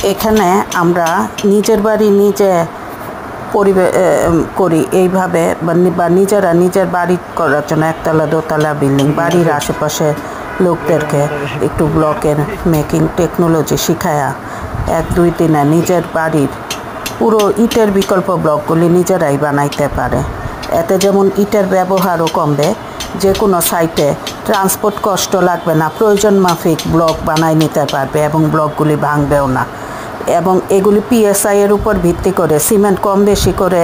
এখানে আমরা নিজের বাড়ি নিজে করি এইভাবে বা নিজেরা নিজের বাড়ি করার জন্য একতলা দোতলা বিল্ডিং বাড়ির আশেপাশে লোকদেরকে একটু ব্লকের মেকিং টেকনোলজি শিখায়া 1-2 দিনে নিজের বাড়ির পুরো ইটের বিকল্প ব্লকগুলি নিজেরাই বানাইতে পারে। এতে যেমন ইটের ব্যবহারও কমবে, যে কোনো সাইটে ট্রান্সপোর্ট কষ্ট লাগবে না, প্রয়োজন মাফিক ব্লক বানাই নিতে পারবে এবং ব্লকগুলি ভাঙবেও না। এবং এগুলি পিএসআই এর উপর ভিত্তি করে সিমেন্ট কম বেশি করে,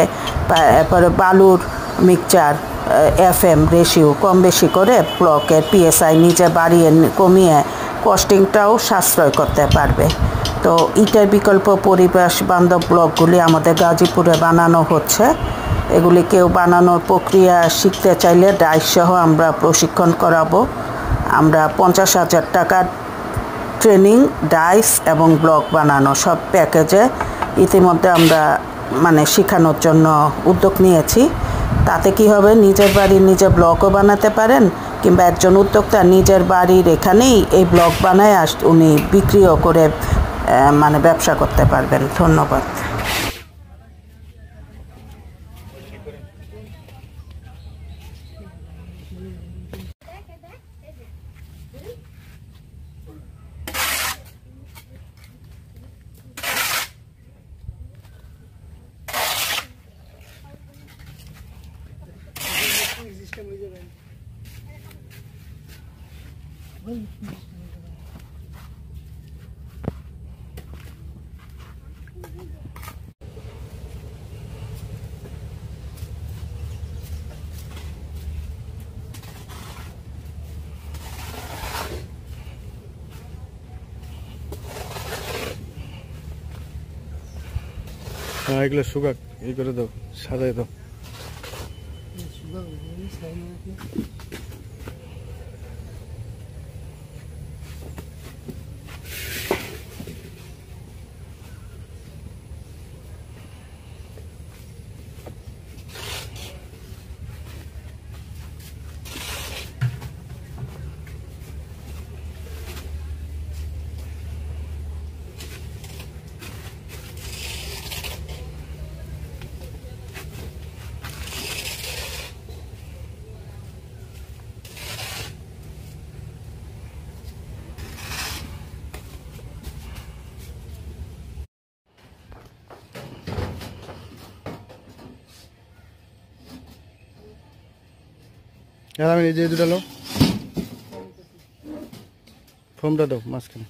তারপরে বালুর মিক্সচার এফএম রেশিও কম বেশি করে ব্লকের পিএসআই নিজে বাড়িয়ে কমিয়ে কস্টিংটাও সাশ্রয় করতে পারবে। তো ইটের বিকল্প পরিবেশ বান্ধব ব্লকগুলি আমাদের গাজীপুরে বানানো হচ্ছে। এগুলি কেউ বানানোর প্রক্রিয়া শিখতে চাইলে ডাইস সহ আমরা প্রশিক্ষণ করাবো। আমরা 50,000 টাকার ট্রেনিং, ডাইস এবং ব্লক বানানো সব প্যাকেজে ইতিমধ্যে আমরা শেখানোর জন্য উদ্যোগ নিয়েছি। তাতে কি হবে, নিজের বাড়ির নিজে ব্লকও বানাতে পারেন, কিংবা একজন উদ্যোক্তা নিজের বাড়ির এখানেই এই ব্লক বানায় উনি বিক্রিও করে ব্যবসা করতে পারবেন। ধন্যবাদ। এগুলো শুকাক এই করে দাও, সাজাই দাও। আমি এই যে দুটো লো ফোমটা দাও মাঝখানে।